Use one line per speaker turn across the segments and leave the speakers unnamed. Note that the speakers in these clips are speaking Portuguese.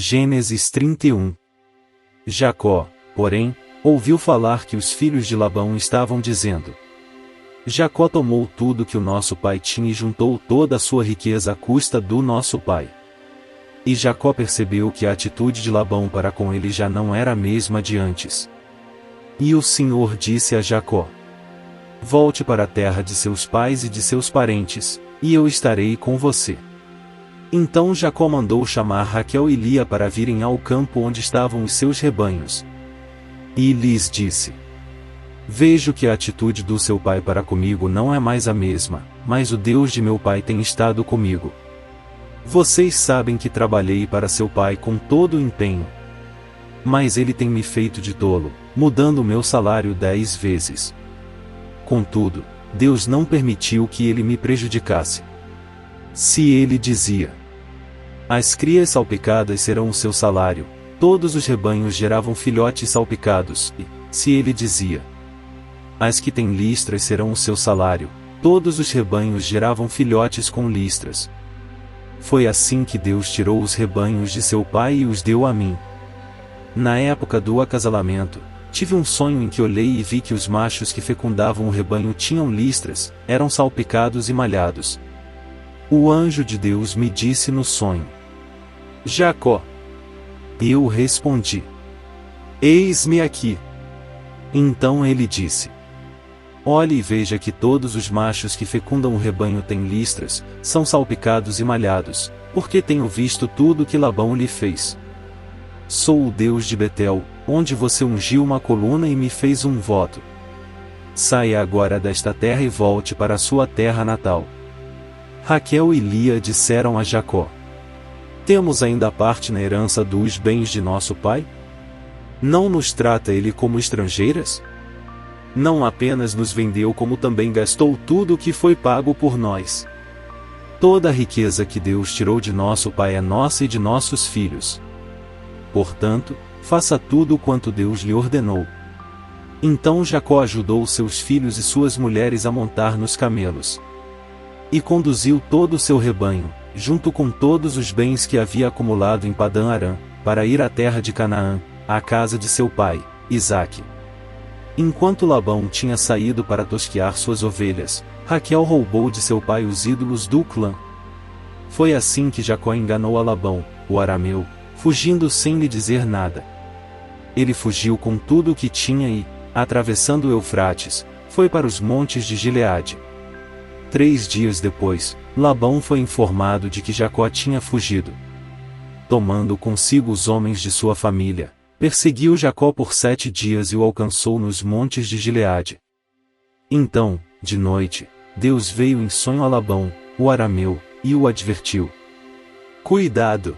Gênesis 31. Jacó, porém, ouviu falar que os filhos de Labão estavam dizendo: Jacó tomou tudo que o nosso pai tinha e juntou toda a sua riqueza à custa do nosso pai. E Jacó percebeu que a atitude de Labão para com ele já não era a mesma de antes. E o Senhor disse a Jacó: Volte para a terra de seus pais e de seus parentes, e eu estarei com você. Então Jacó mandou chamar Raquel e Lia para virem ao campo onde estavam os seus rebanhos. E lhes disse: Vejo que a atitude do seu pai para comigo não é mais a mesma, mas o Deus de meu pai tem estado comigo. Vocês sabem que trabalhei para seu pai com todo o empenho. Mas ele tem me feito de tolo, mudando o meu salário 10 vezes. Contudo, Deus não permitiu que ele me prejudicasse. Se ele dizia: As crias salpicadas serão o seu salário, todos os rebanhos geravam filhotes salpicados, e, se ele dizia: As que têm listras serão o seu salário, todos os rebanhos geravam filhotes com listras. Foi assim que Deus tirou os rebanhos de seu pai e os deu a mim. Na época do acasalamento, tive um sonho em que olhei e vi que os machos que fecundavam o rebanho tinham listras, eram salpicados e malhados. O anjo de Deus me disse no sonho: Jacó. Eu respondi: Eis-me aqui. Então ele disse: Olhe e veja que todos os machos que fecundam o rebanho têm listras, são salpicados e malhados, porque tenho visto tudo que Labão lhe fez. Sou o Deus de Betel, onde você ungiu uma coluna e me fez um voto. Saia agora desta terra e volte para a sua terra natal. Raquel e Lia disseram a Jacó: Temos ainda parte na herança dos bens de nosso pai? Não nos trata ele como estrangeiras? Não apenas nos vendeu, como também gastou tudo o que foi pago por nós. Toda a riqueza que Deus tirou de nosso pai é nossa e de nossos filhos. Portanto, faça tudo quanto Deus lhe ordenou. Então Jacó ajudou seus filhos e suas mulheres a montar nos camelos. E conduziu todo o seu rebanho, junto com todos os bens que havia acumulado em Padã Arã, para ir à terra de Canaã, à casa de seu pai, Isaque. Enquanto Labão tinha saído para tosquear suas ovelhas, Raquel roubou de seu pai os ídolos do clã. Foi assim que Jacó enganou a Labão, o arameu, fugindo sem lhe dizer nada. Ele fugiu com tudo o que tinha e, atravessando o Eufrates, foi para os montes de Gileade. 3 dias depois, Labão foi informado de que Jacó tinha fugido. Tomando consigo os homens de sua família, perseguiu Jacó por 7 dias e o alcançou nos montes de Gileade. Então, de noite, Deus veio em sonho a Labão, o arameu, e o advertiu: Cuidado!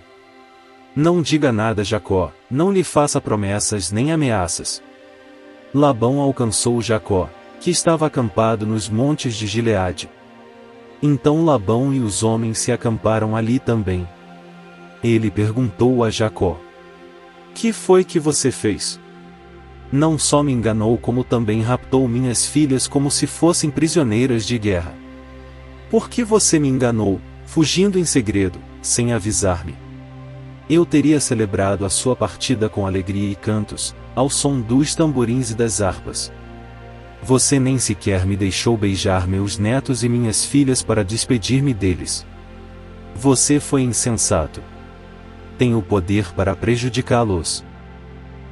Não diga nada a Jacó, não lhe faça promessas nem ameaças. Labão alcançou Jacó, que estava acampado nos montes de Gileade. Então Labão e os homens se acamparam ali também. Ele perguntou a Jacó: Que foi que você fez? Não só me enganou, como também raptou minhas filhas como se fossem prisioneiras de guerra. Por que você me enganou, fugindo em segredo, sem avisar-me? Eu teria celebrado a sua partida com alegria e cantos, ao som dos tamborins e das harpas. Você nem sequer me deixou beijar meus netos e minhas filhas para despedir-me deles. Você foi insensato. Tenho o poder para prejudicá-los.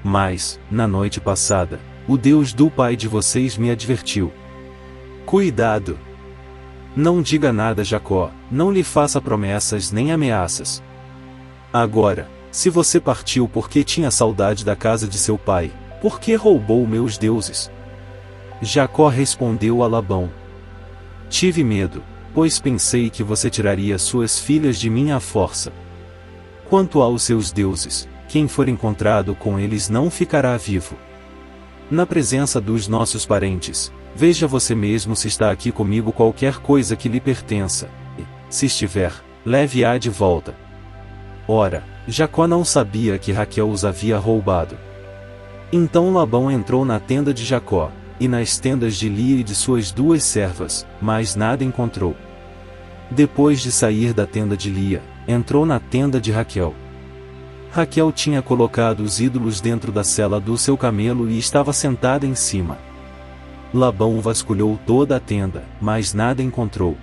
Mas, na noite passada, o Deus do pai de vocês me advertiu: Cuidado! Não diga nada a Jacó, não lhe faça promessas nem ameaças. Agora, se você partiu porque tinha saudade da casa de seu pai, por que roubou meus deuses? Jacó respondeu a Labão: Tive medo, pois pensei que você tiraria suas filhas de mim à força. Quanto aos seus deuses, quem for encontrado com eles não ficará vivo. Na presença dos nossos parentes, veja você mesmo se está aqui comigo qualquer coisa que lhe pertença, e, se estiver, leve-a de volta. Ora, Jacó não sabia que Raquel os havia roubado. Então Labão entrou na tenda de Jacó, e nas tendas de Lia e de suas 2 servas, mas nada encontrou. Depois de sair da tenda de Lia, entrou na tenda de Raquel. Raquel tinha colocado os ídolos dentro da sela do seu camelo e estava sentada em cima. Labão vasculhou toda a tenda, mas nada encontrou.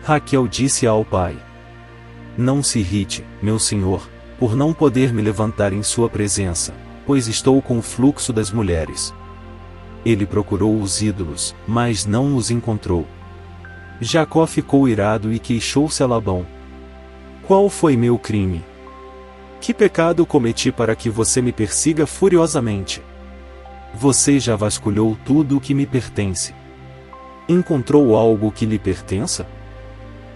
Raquel disse ao pai: Não se irrite, meu senhor, por não poder me levantar em sua presença, pois estou com o fluxo das mulheres. Ele procurou os ídolos, mas não os encontrou. Jacó ficou irado e queixou-se a Labão: Qual foi meu crime? Que pecado cometi para que você me persiga furiosamente? Você já vasculhou tudo o que me pertence. Encontrou algo que lhe pertença?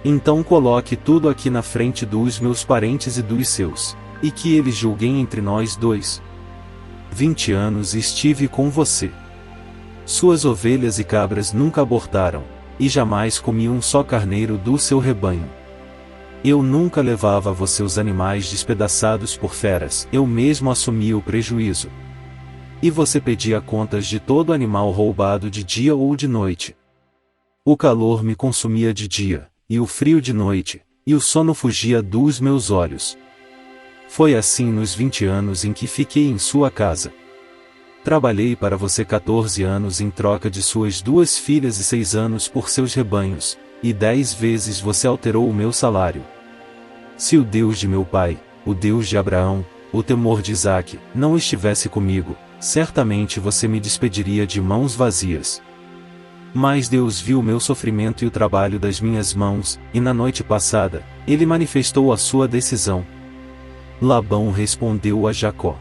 Então coloque tudo aqui na frente dos meus parentes e dos seus, e que eles julguem entre nós dois. 20 anos estive com você. Suas ovelhas e cabras nunca abortaram, e jamais comi um só carneiro do seu rebanho. Eu nunca levava você os animais despedaçados por feras, eu mesmo assumia o prejuízo. E você pedia contas de todo animal roubado de dia ou de noite. O calor me consumia de dia, e o frio de noite, e o sono fugia dos meus olhos. Foi assim nos 20 anos em que fiquei em sua casa. Trabalhei para você 14 anos em troca de suas 2 filhas e 6 anos por seus rebanhos, e 10 vezes você alterou o meu salário. Se o Deus de meu pai, o Deus de Abraão, o temor de Isaque, não estivesse comigo, certamente você me despediria de mãos vazias. Mas Deus viu o meu sofrimento e o trabalho das minhas mãos, e na noite passada, ele manifestou a sua decisão. Labão respondeu a Jacó: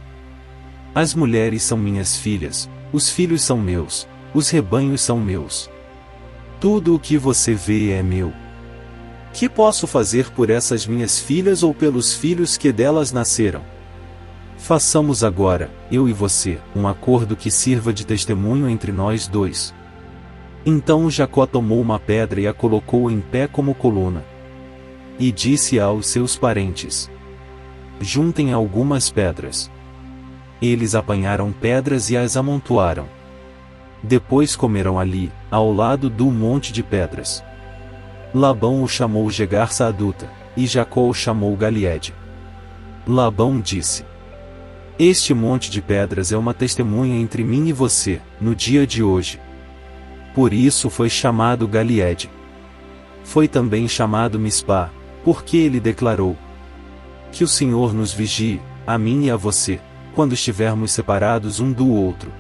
As mulheres são minhas filhas, os filhos são meus, os rebanhos são meus. Tudo o que você vê é meu. Que posso fazer por essas minhas filhas ou pelos filhos que delas nasceram? Façamos agora, eu e você, um acordo que sirva de testemunho entre nós dois. Então Jacó tomou uma pedra e a colocou em pé como coluna. E disse aos seus parentes: Juntem algumas pedras. Eles apanharam pedras e as amontoaram. Depois comeram ali, ao lado do monte de pedras. Labão o chamou Jegar Saaduta, e Jacó o chamou Galiede. Labão disse: Este monte de pedras é uma testemunha entre mim e você, no dia de hoje. Por isso foi chamado Galiede. Foi também chamado Mispá, porque ele declarou: Que o Senhor nos vigie, a mim e a você, quando estivermos separados um do outro.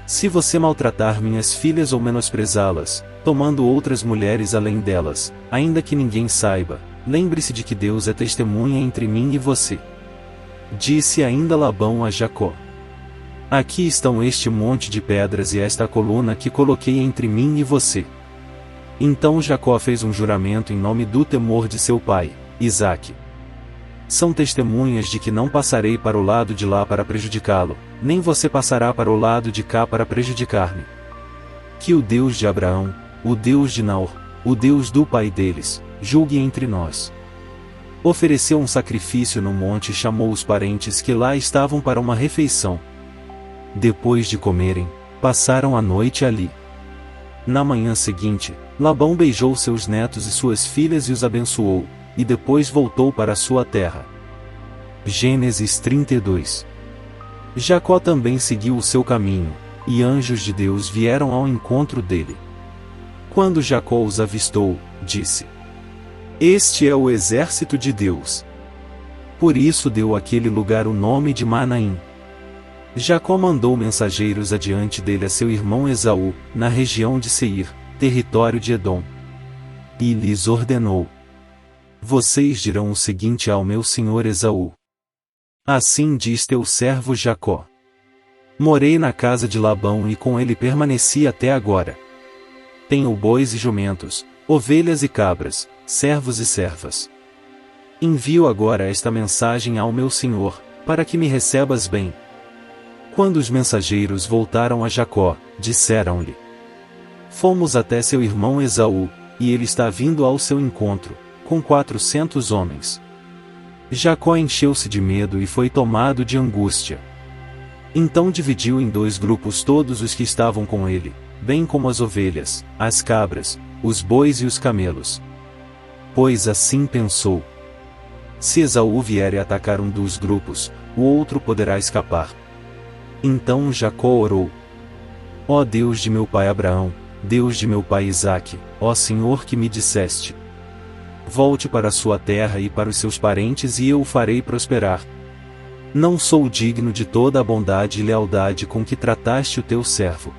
Se você maltratar minhas filhas ou menosprezá-las, tomando outras mulheres além delas, ainda que ninguém saiba, lembre-se de que Deus é testemunha entre mim e você. Disse ainda Labão a Jacó: Aqui estão este monte de pedras e esta coluna que coloquei entre mim e você. Então Jacó fez um juramento em nome do temor de seu pai, Isaque. São testemunhas de que não passarei para o lado de lá para prejudicá-lo, nem você passará para o lado de cá para prejudicar-me. Que o Deus de Abraão, o Deus de Naor, o Deus do pai deles, julgue entre nós. Ofereceu um sacrifício no monte e chamou os parentes que lá estavam para uma refeição. Depois de comerem, passaram a noite ali. Na manhã seguinte, Labão beijou seus netos e suas filhas e os abençoou, e depois voltou para sua terra. Gênesis 32. Jacó também seguiu o seu caminho, e anjos de Deus vieram ao encontro dele. Quando Jacó os avistou, disse: Este é o exército de Deus. Por isso deu àquele lugar o nome de Manaim. Jacó mandou mensageiros adiante dele a seu irmão Esaú, na região de Seir, território de Edom. E lhes ordenou: Vocês dirão o seguinte ao meu senhor Esaú: Assim diz teu servo Jacó: Morei na casa de Labão e com ele permaneci até agora. Tenho bois e jumentos, ovelhas e cabras, servos e servas. Envio agora esta mensagem ao meu senhor, para que me recebas bem. Quando os mensageiros voltaram a Jacó, disseram-lhe: Fomos até seu irmão Esaú, e ele está vindo ao seu encontro, com 400 homens. Jacó encheu-se de medo e foi tomado de angústia. Então dividiu em 2 grupos todos os que estavam com ele, bem como as ovelhas, as cabras, os bois e os camelos. Pois assim pensou: Se Esaú vier e atacar um dos grupos, o outro poderá escapar. Então Jacó orou: Ó Deus de meu pai Abraão, Deus de meu pai Isaque, ó Senhor que me disseste: volte para sua terra e para os seus parentes e eu o farei prosperar. Não sou digno de toda a bondade e lealdade com que trataste o teu servo.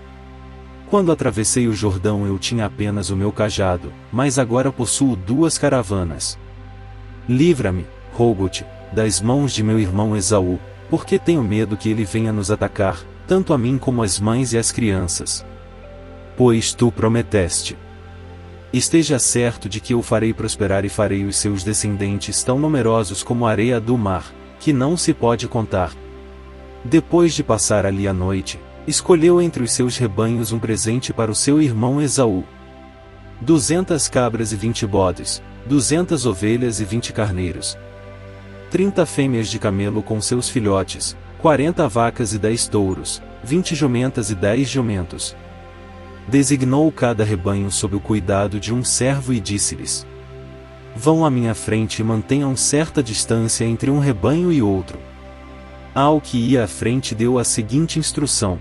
Quando atravessei o Jordão eu tinha apenas o meu cajado, mas agora possuo 2 caravanas. Livra-me, rogo-te, das mãos de meu irmão Esaú, porque tenho medo que ele venha nos atacar, tanto a mim como as mães e as crianças. Pois tu prometeste. Esteja certo de que eu farei prosperar e farei os seus descendentes tão numerosos como a areia do mar, que não se pode contar. Depois de passar ali a noite, escolheu entre os seus rebanhos um presente para o seu irmão Esaú: 200 cabras e 20 bodes, 200 ovelhas e 20 carneiros, 30 fêmeas de camelo com seus filhotes, 40 vacas e 10 touros, 20 jumentas e 10 jumentos. Designou cada rebanho sob o cuidado de um servo e disse-lhes: vão à minha frente e mantenham certa distância entre um rebanho e outro. Ao que ia à frente deu a seguinte instrução: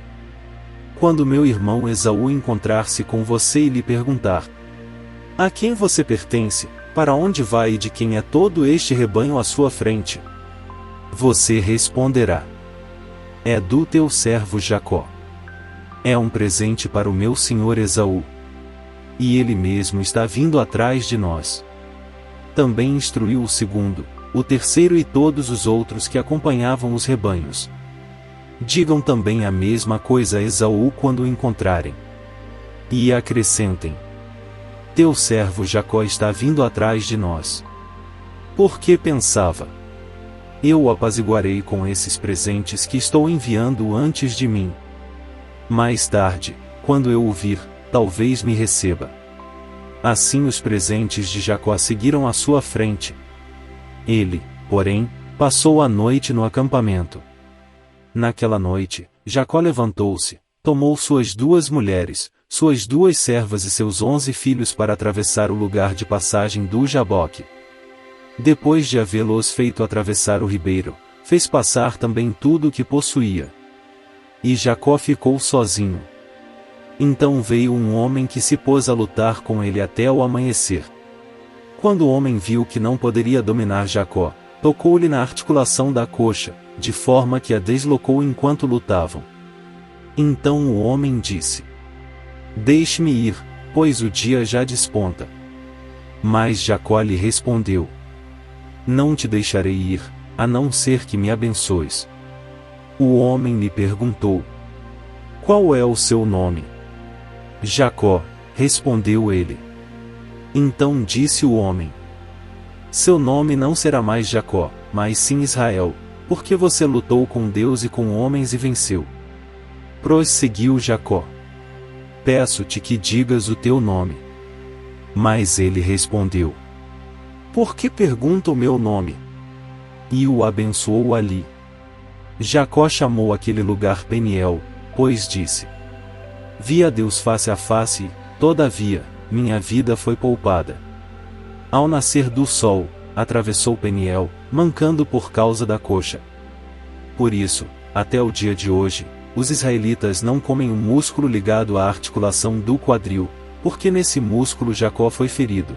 quando meu irmão Esaú encontrar-se com você e lhe perguntar: a quem você pertence, para onde vai e de quem é todo este rebanho à sua frente? Você responderá: é do teu servo Jacó. É um presente para o meu senhor Esaú. E ele mesmo está vindo atrás de nós. Também instruiu o segundo, o terceiro e todos os outros que acompanhavam os rebanhos: digam também a mesma coisa a Esaú quando o encontrarem. E acrescentem: teu servo Jacó está vindo atrás de nós. Porque pensava: eu o apaziguarei com esses presentes que estou enviando antes de mim. Mais tarde, quando eu o vir, talvez me receba. Assim os presentes de Jacó seguiram à sua frente. Ele, porém, passou a noite no acampamento. Naquela noite, Jacó levantou-se, tomou suas 2 mulheres, suas 2 servas e seus 11 filhos para atravessar o lugar de passagem do Jaboque. Depois de havê-los feito atravessar o ribeiro, fez passar também tudo o que possuía. E Jacó ficou sozinho. Então veio um homem que se pôs a lutar com ele até o amanhecer. Quando o homem viu que não poderia dominar Jacó, tocou-lhe na articulação da coxa, de forma que a deslocou enquanto lutavam. Então o homem disse: deixe-me ir, pois o dia já desponta. Mas Jacó lhe respondeu: não te deixarei ir, a não ser que me abençoes. O homem lhe perguntou: qual é o seu nome? Jacó, respondeu ele. Então disse o homem: seu nome não será mais Jacó, mas sim Israel, porque você lutou com Deus e com homens e venceu. Prosseguiu Jacó: peço-te que digas o teu nome. Mas ele respondeu: por que pergunta o meu nome? E o abençoou ali. Jacó chamou aquele lugar Peniel, pois disse: vi a Deus face a face e, todavia, minha vida foi poupada. Ao nascer do sol, atravessou Peniel, mancando por causa da coxa. Por isso, até o dia de hoje, os israelitas não comem um músculo ligado à articulação do quadril, porque nesse músculo Jacó foi ferido.